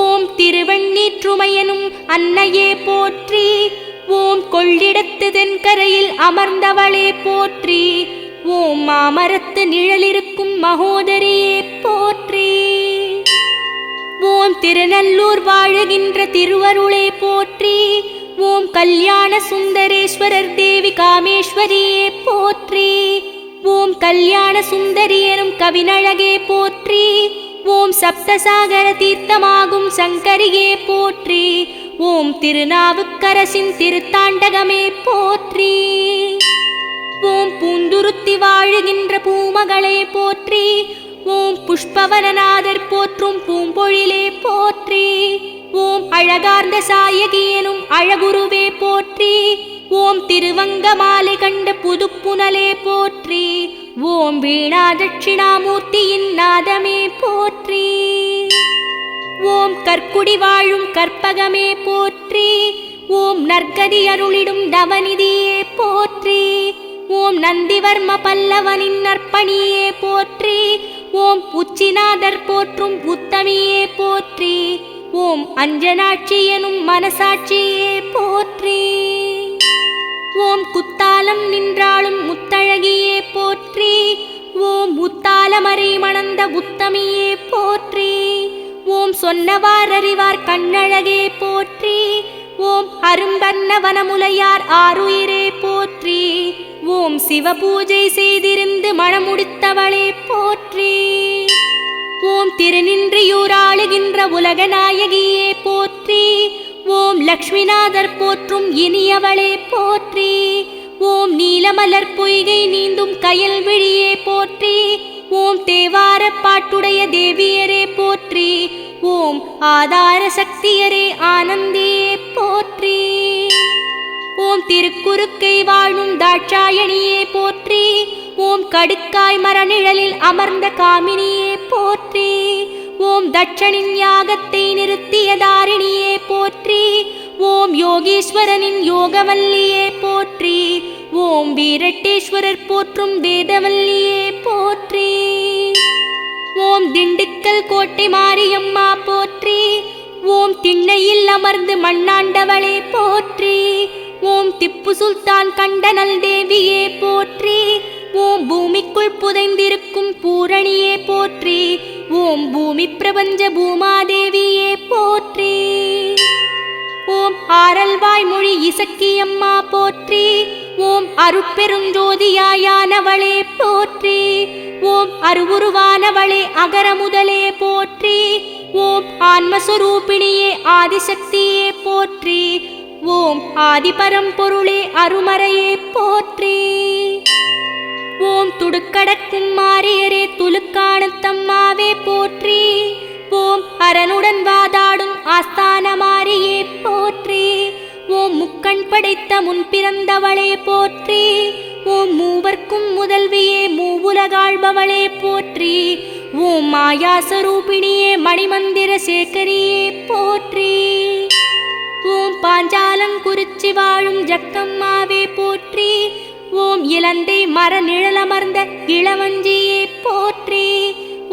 ஓம் திருவெண்ணீற்றுமையனும் அன்னையே போற்றி. ஓம் கொள்ளிடத்து தென்கரையில் அமர்ந்தவளே போற்றி. ஓம் மாமரத்து நிழலிருக்கும் மகோதரியே போற்றி. ஓம் திருநல்லூர் வாழுகின்ற திருவருளே போற்றி. ஓம் கல்யாண சுந்தரேஸ்வரர் தேவி காமேஸ்வரியே போற்றி. ஓம் கல்யாண சுந்தரி எனும் கவினழகே போற்றி. ஓம் சப்தசாகர தீர்த்தமாகும் சங்கரியே போற்றி. ஓம் திருநாவுக்கரசின் திருத்தாண்டகமே போற்றி. ஓம் பூந்துருத்தி வாழுகின்ற பூமகளே போற்றி. ஓம் புஷ்பவனநாதர் போற்றும் பூம்பொழிலே போற்றி. ஓம் அழகார்ந்த சாயகி எனும் அழகுருவே போற்றி. ஓம் திருவங்க மாலை கண்ட புதுப்புனலே போற்றி. ஓம் வீணா தட்சிணாமூர்த்தியின் நாதமே போற்றி. ஓம் கற்குடி வாழும் கற்பகமே போற்றி. ஓம் நற்கதி அருளிடும் தவநிதியே போற்றி. ஓம் நந்திவர்ம பல்லவனின் நற்பணியே போற்றி. ஓம் உச்சிநாதர் போற்றும் உத்தமியே போற்றி. ஓம் அஞ்சனாட்சி எனும் மனசாட்சியே போற்றி. ஓம் குத்தாலம் நின்றாளும் முத்தழகியே போற்றி. ஓம் முத்தாலமறை மணந்த உத்தமியே போற்றி. ஓம் சொன்னவார் அறிவார் கண்ணழகே போற்றி. ஓம் அரும்பன்ன வனமுலையார் ஆருயிரே போற்றி. ஓம் சிவபூஜை செய்திருந்து மணமுடித்தவளே போற்றி. ஓம் திருநின்றியூர் ஆளுகின்ற உலகநாயகியே போற்றி. ஓம் லக்ஷ்மிநாதர் போற்றும் இனியவளே போற்றி. ஓம் நீலமலர் பொய்கை நீந்தும் கயல் விழியே போற்றி. ஓம் தேவார பாட்டுடைய தேவியரே போற்றி. ஓம் ஆதார சக்தியரே ஆனந்தியே போற்றி. ஓம் திருக்குறுக்கை வாழும் தாட்சாயணியே போற்றி. ஓம் கடுக்காய் மரநிழலில் அமர்ந்த காமினியே போற்றி. ஓம் தட்சனின் யாகத்தை நிறுத்திய தாரிணியே போற்றி. ஓம் யோகீஸ்வரனின் யோகவல்லியே போற்றி. ஓம் வீரட்டேஸ்வரர் போற்றும் வேதவல்லியே போற்றி. ஓம் திண்டுக்கல் கோட்டை மாரியம்மா போற்றி. ஓம் திண்ணையில் அமர்ந்து மண்ணாண்டவளே போற்றி. ஓம் திப்பு சுல்தான் கண்டனல் தேவியே போற்றி. ஓம் பூமிக்குள் புதைந்திருக்கும் பூரணியே போற்றி. ஓம் பூமி பிரபஞ்ச பூமாதேவியே போற்றி. ஓம் ஆரல்வாய் மொழி இசக்கியம்மா போற்றி. ஓம் அருட்பெருஞ்சோதியாயானவளே போற்றி. ஓம் அருவுருவானவளே அகரமுதலே போற்றி. ஓம் ஆன்மஸ்வரூபிணியே ஆதிசக்தியே போற்றி. ஓம் ஆதிபரம்பொருளே அருமறையே போற்றி. ஓம் துடுக்கடக்கும் மாரியரே துலுக்கானத்தம்மாவே போற்றி. ஓம் அரனுடன் வாதாடும் ஆஸ்தான மாரியே போற்றி. ஓம் முக்கண் படைத்த முன்பிறந்தவளே போற்றி. ஓம் மூவர்க்கும் முதல்வியே மூவுலகாள்பவளே போற்றி. ஓம் மாயாஸ்வரூபிணியே மணிமந்திர சேகரியே போற்றி. ஓம் பாஞ்சாலங்குறிச்சி வாழும் ஜக்கம்மாவே போற்றி. ஓம் இலந்தை மர நிழலமர்ந்த இளவஞ்சியே போற்றி.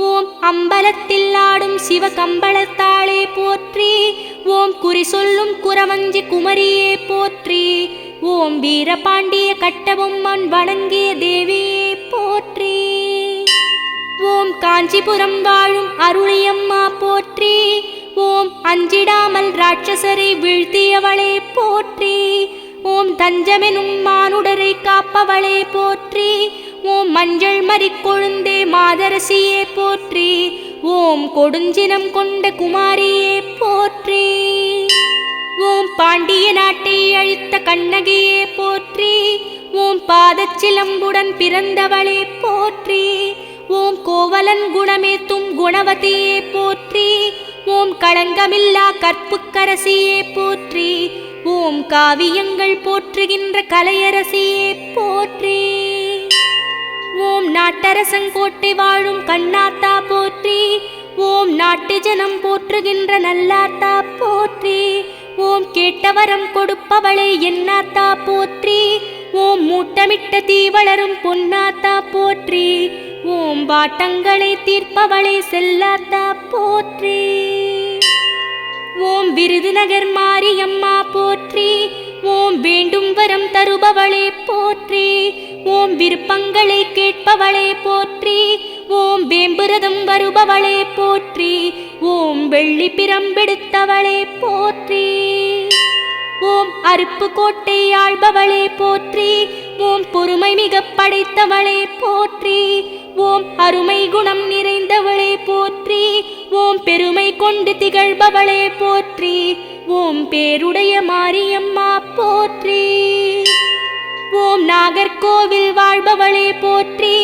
ஓம் அம்பலத்தில் ஆடும் சிவகம்பளத்தாளே போற்றி. ஓம் குறி சொல்லும் குறவஞ்சி குமரியே போற்றி. ஓம் வீரபாண்டிய கட்டபொம்மன் வணங்கிய தேவியே போற்றி. ஓம் காஞ்சிபுரம் வாழும் அருளியம்மா போற்றி. ஓம் அஞ்சிடாமல் ராட்சசரை வீழ்த்தியவளே போற்றி. ஓம் தஞ்சமெனும் மானுடரை காப்பவளே போற்றி. ஓம் மஞ்சள் மறிக்கொழுந்தே மாதரசியே போற்றி. ஓம் கொடுஞ்சினம் கொண்ட குமாரியே போற்றி. ஓம் பாண்டிய நாட்டை அழித்த கண்ணகியே போற்றி. ஓம் பாதச்சிலம்புடன் பிறந்தவளே போற்றி. ஓம் கோவலன் குணமேத்தும் குணவதியே போற்றி. ஓம் களங்கமில்லா கற்புக்கரசியே போற்றி. ஓம் காவியங்கள் போற்றுகின்ற கலையரசியே போற்றி. ஓம் நாட்டரசங்கோட்டை வாழும் கண்ணாத்தா போற்றி. ஓம் நாட்டு ஜனம் போற்றுகின்ற நல்லாத்தா போற்றி. ஓம் கேட்டவரம் கொடுப்பவளே என்னாத்தா போற்றி. ஓம் மூட்டமிட்ட தீவளரும் பொன்னாத்தா போற்றி. ஓம் வாட்டங்களை தீர்ப்பவளே செல்லாத்தா போற்றி. ஓம் விருதுநகர் மாரியம்மா போற்றி. ஓம் வேண்டும் வரம் தருபவளே போற்றி. ஓம் விருப்பங்களை கேட்பவளே போற்றி. ஓம் வேம்புரதம் வருபவளே போற்றி. ஓம் வெள்ளி பிரம்பெடுத்தவளே போற்றி. ஓம் அருப்பு கோட்டை ஆள்பவளே போற்றி. ஓம் பொறுமை மிக படைத்தவளே போற்றி. ஓம் அருமை குணம் நிறைந்தவளே போற்றி. ஓம் பெருமை கொண்டு திகழ்பவளே போற்றி. ஓம் பேருடைய மாரியம்மா போற்றி. ஓம் நாகர்கோவில் வாழ்பவளே போற்றி.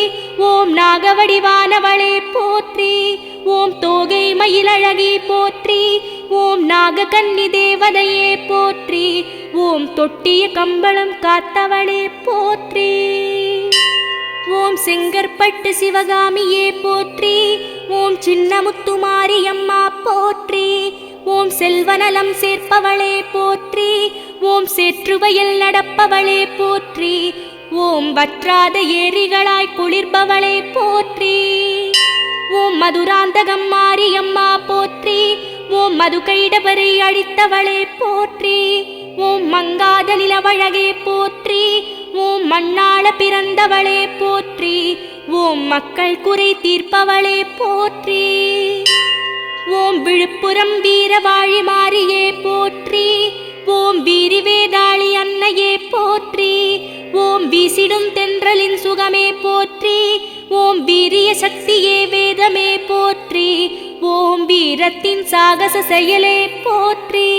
ஓம் நாகவடிவானவளே போற்றி. ஓம் தோகை மயிலழகி போற்றி. ஓம் நாககன்னி தேவதையே போற்றி. ஓம் தொட்டிய கம்பளம் காத்தவளே போற்றி. ஓம் செங்கற்பட்டு சிவகாமியே போற்றி. ஓம் சின்னமுத்துமாரியம்மா போற்றி. ஓம் செல்வநலம் சேர்ப்பவளே போற்றி. ஓம் சேற்றுவயல் நடப்பவளே போற்றி. ஓம் வற்றாத ஏரிகளாய் குளிர்பவளே போற்றி. ஓம் மதுராந்தகம் மாரியம்மா போற்றி. ஓம் மதுகைடவரை அழித்தவளே போற்றி. ஓம் மங்காத நிலவழகே போற்றி. ஓம் மண்ணாள பிறந்தவளே போற்றி. ஓம் மக்கள் குறை தீர்ப்பவளே போற்றி. ஓம் விழுப்புரம் வீரவாழி மாரியே போற்றி. ஓம் வீரி வேதாளி அன்னையே போற்றி. ஓம் வீசிடும் தென்றலின் சுகமே போற்றி. ஓம் வீரிய சக்தியே வேதமே போற்றி. ஓம் வீரத்தின் சாகச செயலே போற்றி.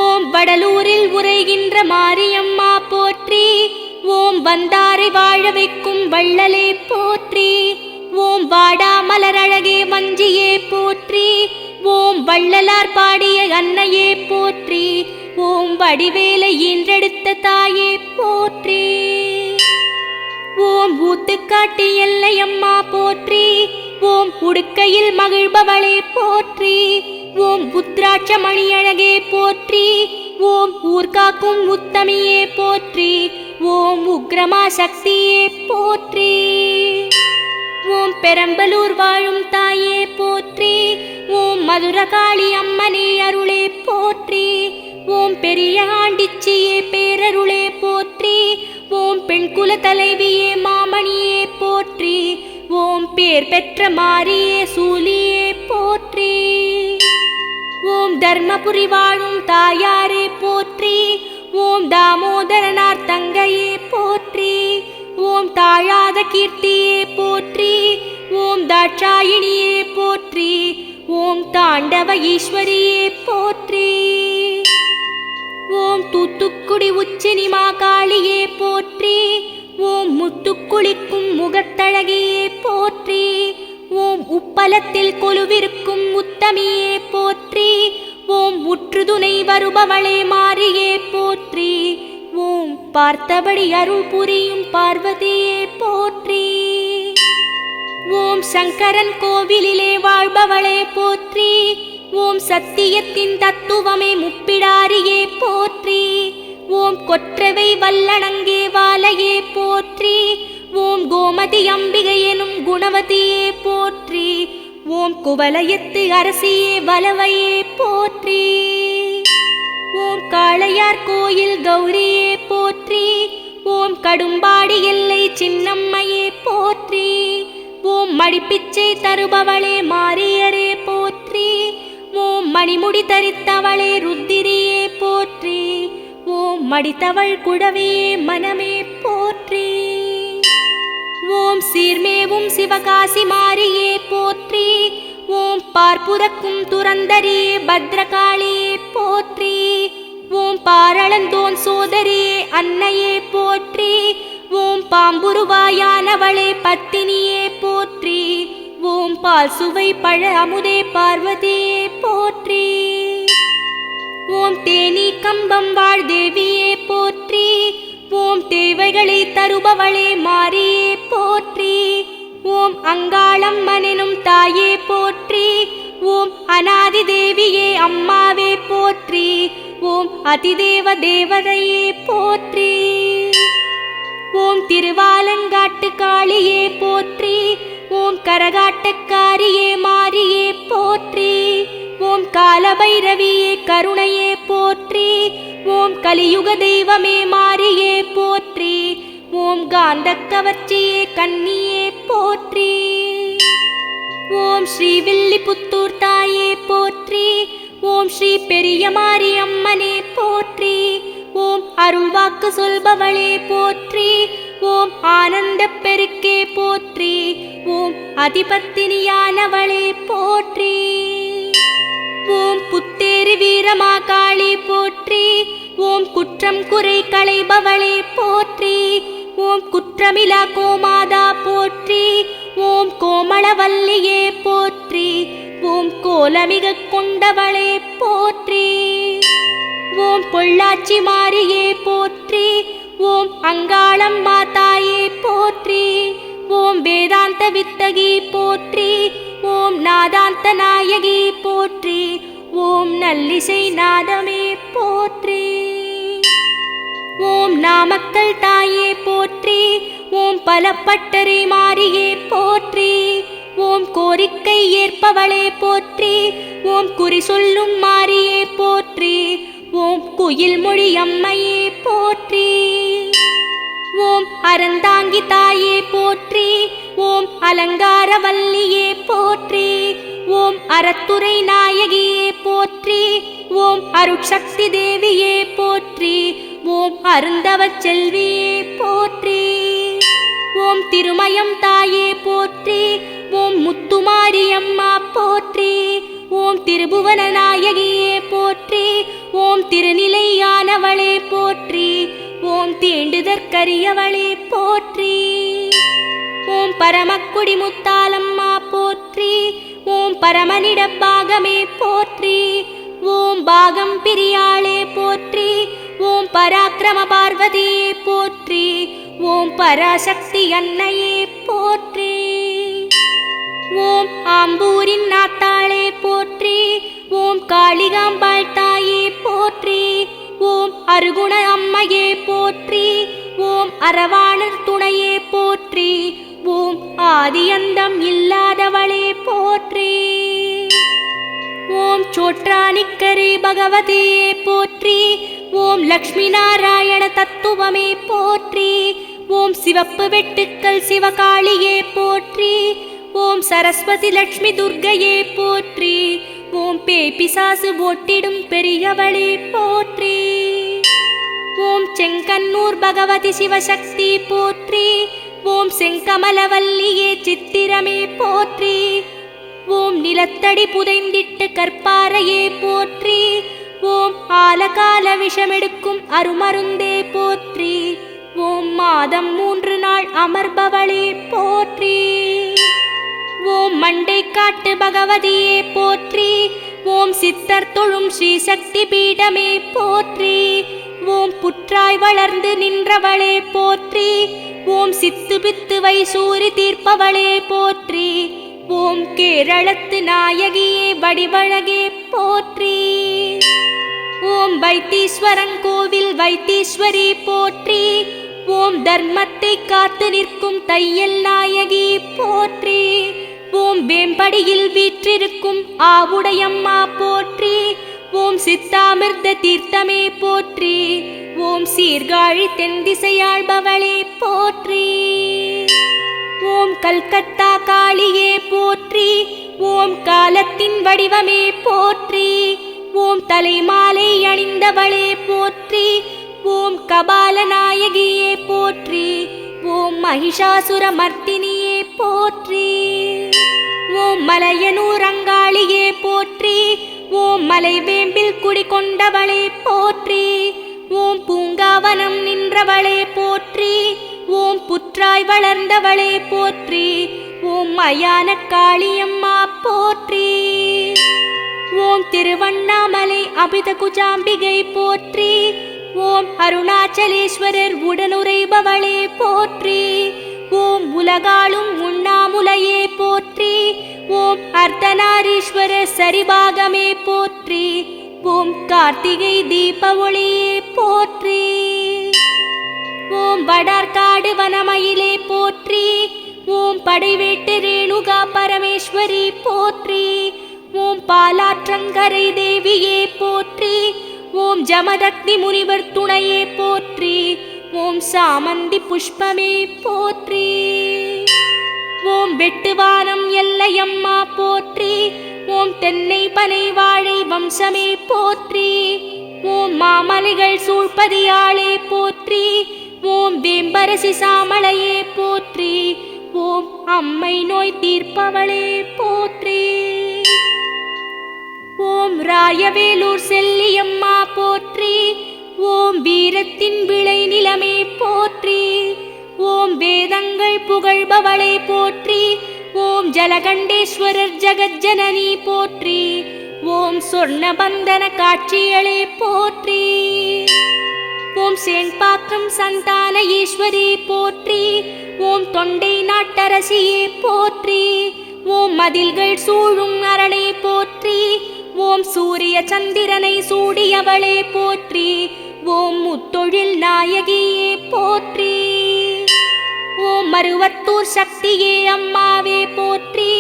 ஓம் வடலூரில் உரைகின்ற மாரியம்மா போற்றி. ஓம் வந்தாரை வாழ வைக்கும் வள்ளலே போற்றி. ஓம் வாடாமலரழகே வஞ்சியே போற்றி. ஓம் வள்ளலார் பாடிய அன்னையே போற்றி. ஓம் வடிவேலை ஈன்றெடுத்த தாயே போற்றி. ஓம் ஊத்துக்காட்டு எல்லையம்மா போற்றி. ஓம் உடுக்கையில் மகிழ்பவளே போற்றி. ஓம் உத்ராட்ச மணியழகே போற்றி. ஓம் ஊர்காக்கும் உத்தமியே போற்றி. ஓம் உக்ரமா சக்தியே போற்றி. ஓம் பெரம்பலூர் வாழும் தாயே போற்றி. ஓம் மதுரகாளி அம்மனே அருளே போற்றி. ஓம் பெரிய ஆண்டிச்சியே பேரருளே போற்றி. ஓம் பெண்குல தலைவியே மாமணியே போற்றி. ஓம் பேர் பெற்ற மாரியே சூலியே போற்றி. ஓம் தர்மபுரி வாழும் தாயாரே போற்றி. ஓம் தாமோதரனார் தங்கையே போற்றி. ஓம் தாழாத கீர்த்தியே போற்றி. ஓம் தாட்சாயினியே போற்றி. ஓம் தாண்டவ ஈஸ்வரியே போற்றி. ஓம் தூத்துக்குடி உச்சினி மாகாளியே போற்றி. ஓம் முத்துக்குளிக்கும் முகத்தழகியே போற்றி. ஓம் உப்பலத்தில் கொலுவிருக்கும் உத்தமியே போற்றி. ஓம் உற்றுதுணை வருபவளே மாரியே போற்றி. ஓம் பார்த்தபடி அருள் புரியும் பார்வதியே போற்றி. ஓம் சங்கரன் கோவிலிலே வாழ்பவளே போற்றி. ஓம் சத்தியத்தின் தத்துவமே முப்பிடாரியே போற்றி. ஓம் கொற்றவை வல்லணங்கே வாலையே போற்றி. ஓம் கோமதி அம்பிகை எனும் குணவதியே போற்றி. ஓம் குவலயத்து அரசியே வலவையே போற்றி. ஓம் காளையார் கோயில் கௌரியே போற்றி. ஓம் கடும்பாடி எல்லை சின்னம்மையே போற்றி. ஓம் மடிப்பிச்சை தருபவளே மாரியரே போற்றி. ஓம் மணிமுடி தரித்தவளே ருத்திரியே போற்றி. ஓம் மடித்தவள் குடவையே மனமே போற்றி. ஓம் சீர்மேவும் சிவகாசி மாரியே போற்றி. ஓம் பார்ப்புதக்கும் துரந்தரியே பத்ரகாளியே போற்றி. ஓம் பாரளந்தோன் சோதரியே அன்னையே போற்றி. ஓம் பாம்புருவாயானவளே பத்தினியே போற்றி. ஓம் பால் சுவை பழ அமுதே பார்வதியே போற்றி. ஓம் தேனி கம்பம் வாழ் தேவியே போற்றி. ஓம் தேவைகளை தருபவளே மாரியே போற்றி. ஓம் அங்காளம் மனெனும் தாயே போற்றி. ஓம் அநாதி தேவியே அம்மாவே போற்றி. ஓம் அதிதேவ தேவதையே போற்றி. ஓம் திருவாலங்காட்டு காளியே போற்றி. ஓம் கரகாட்டக்காரியே மாரியே போற்றி. ஓம் காலபைரவியே கருணையே போற்றி. ஓம் கலியுக தெய்வமே மாரியே போற்றி. ஓம் காந்தக்கவர்ச்சியே கன்னியே போற்றி. ஓம் ஸ்ரீவில்லிபுத்தூர் தாயே போற்றி. ஓம் ஸ்ரீ பெரிய மாரியம்மனே போற்றி. ஓம் அருள்வாக்கு சொல்பவளே போற்றி. ஓம் ஆனந்த பெருக்கே போற்றி. ஓம் அதிபத்தினியானவளே போற்றி. ஓம் புத்தேரி வீரமாகாளி போற்றி. ஓம் குற்றம் குறை களைபவளே போற்றி. ஓம் குற்றமிலா கோமாதா போற்றி. ஓம் கோமளவல்லியே போற்றி. ஓம் கோலமிக கொண்டவளே போற்றி. ஓம் பொள்ளாச்சி மாரியே போற்றி. ஓம் அங்காளம் மாதாயே போற்றி. ஓம் வேதாந்த வித்தகி போற்றி. ஓம் நாதாந்த நாயகி போற்றி. ஓம் நல்லிசை நாதமே போற்றி. ஓம் நாமக்கல் தாயே போற்றி. ஓம் பலப்பட்டரை மாரியே போற்றி. ஓம் கோரிக்கை ஏற்பவளே போற்றி. ஓம் குறி சொல்லும் மாரியே போற்றி. ஓம் குயில் மொழி அம்மையே போற்றி. ஓம் அறந்தாங்கி தாயே போற்றி. ஓம் அலங்காரவல்லியே போற்றி. ஓம் அறத்துறை நாயகியே போற்றி. ஓம் அருட்சக்தி தேவியே போற்றி. ஓம் அருந்தவச் செல்வியே போற்றி. ஓம் திருமயம் தாயே போற்றி. ஓம் முத்துமாரியம்மா போற்றி. ஓம் திருபுவன நாயகியே போற்றி. ஓம் திருநிலையானவளே போற்றி. ஓம் தீண்டுதற்கரியவளே போற்றி. ஓம் பரமக்குடி முத்தாலம்மா போற்றி. ஓம் பரமனிடப்பாகமே போற்றி. ஓம் பாகம் பிரியாளே போற்றி. ஓம் பராக்கிரம பார்வதியே போற்றி. ஓம் பராசக்தி அன்னையே போற்றி. ஓம் ஆம்பூரின் நாத்தாளே போற்றி. ஓம் காளிகாம்பாள் தாயே போற்றி. ஓம் அருகுண அம்மையே போற்றி. ஓம் அரவாணர் துணையே போற்றி. ஓம் ஆதியந்தம் இல்லாதவளே போற்றி. ஓம் சோற்றானிக்கரே பகவதியே போற்றி. ஓம் லக்ஷ்மி நாராயண தத்துவமே போற்றி. ஓம் சிவப்பு வெட்டுக்கள் சிவகாளியே போற்றி. ஓம் சரஸ்வதி லக்ஷ்மி துர்க்கையே போற்றி. ஓம் பேபிசாசு ஓட்டிடும் பெரியவளே போற்றி. ஓம் செங்கன்னூர் பகவதி சிவசக்தி போற்றி. ஓம் செங்கமலவல்லியே சித்திரமே போற்றி. ஓம் நிலத்தடி புதைந்திட்டு கற்பாரையே போற்றி. ஓம் ஆலகால விஷமெடுக்கும் அருமருந்தே போற்றி. ஓம் மாதம் 3 நாள் அமர்பவளே போற்றி. ஓம் மண்டை காட்டு பகவதியே போற்றி. ஓம் சித்தர் தொழும் ஸ்ரீ சக்தி பீடமே போற்றி. ஓம் புற்றாய் வளர்ந்து நின்றவளே போற்றி. ஓம் சித்து பித்து வைசூரி தீர்ப்பவளே போற்றி. ஓம் கேரளத்து நாயகியே வடிவழகே போற்றி. ஓம் வைத்தீஸ்வரங்கோவில் வைத்தீஸ்வரி போற்றி. ஓம் தர்மத்தை காத்து நிற்கும் தையல் நாயகி போற்றி. ஓம் வேம்படியில் வீற்றிருக்கும் ஆவுடையம்மா போற்றி. ஓம் சித்தாமிர்த தீர்த்தமே போற்றி. ஓம் சீர்காழி தென் திசையாள்பவளே போற்றி. ஓம் கல்கத்தா காளியே போற்றி. ஓம் காலத்தின் வடிவமே போற்றி. ஓம் தலைமாலை அணிந்தவளே போற்றி. ஓம் கபாலநாயகியே போற்றி. ஓம் மகிஷாசுர மர்த்தினியே போற்றி. ஓம் மலையனூர் அங்காளியே போற்றி. ஓம் மலைவேம்பில் குடிகொண்டவளே போற்றி. ஓம் பூங்காவனம் நின்றவளே போற்றி. ஓம் புற்றாய் வளர்ந்தவளே போற்றி. ஓம் மயான காளியம்மா போற்றி. ஓம் திருவண்ணாமலை அபித குஜாம்பிகை போற்றி. ஓம் அருணாச்சலேஸ்வரர் உடனுரைபவளே போற்றி. ஓம் உலகாளும் உண்ணாமுலையே போற்றி. ஓம் அர்த்தநாரீஸ்வரர் சரிபாகமே போற்றி. ஓம் கார்த்திகை தீப ஒளியே போற்றி. ஓம் வடார்காடு வனமயிலே போற்றி. ஓம் படைவேட்டு ரேணுகா பரமேஸ்வரி போற்றி. ஓம் பாலாற்றங்கரை தேவியே போற்றி. ஓம் ஜமதக்னி முனிவர் துணையே போற்றி. ஓம் சாமந்தி புஷ்பமே போற்றி. ஓம் வெட்டுவானம் எல்லையம்மா போற்றி. ஓம் தென்னை பனை வாழை வம்சமே போற்றி. ஓம் மாமலைகள் சூழ்பதியாளே போற்றி. ஓம் வேம்பரசி சாமளையே போற்றி. ஓம் அம்மை நோய் தீர்ப்பவளே போற்றி. ஓம் ராயவேலூர் செல்லியம்மா போற்றி. ஓம் வீரத்தின் விளை நிலமே போற்றி. ஓம் வேதங்கள் புகழ்பவளே போற்றி. ஓம் ஜலகண்டேஸ்வரர் ஜகஜ்ஜனனி போற்றி. ஓம் சொர்ணபந்தன காட்சிகளே போற்றி. ஓம் சேன்பாக்கம் சந்தான ஈஸ்வரி போற்றி. ஓம் தொண்டை நாட்டரசியே போற்றி. ஓம் மதில்கள் சூழும் அரணை போற்றி. ஓம் சூரிய சந்திரனை சூடியவளே போற்றி. ஓம் முத்தொழில் நாயகியே போற்றி. ஓம் மருவத்தூர் சக்தியே அம்மாவே போற்றி.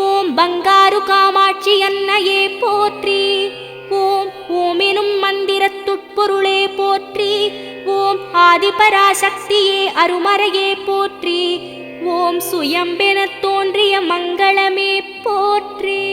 ஓம் பங்காரு காமாட்சி அன்னையே போற்றி. ஓம் ஓம் எனும் மந்திரத்துட்பொருளே போற்றி. ஓம் ஆதிபராசக்தியே அருமறையே போற்றி. ஓம் சுயம்பென தோன்றிய மங்களமே போற்றி.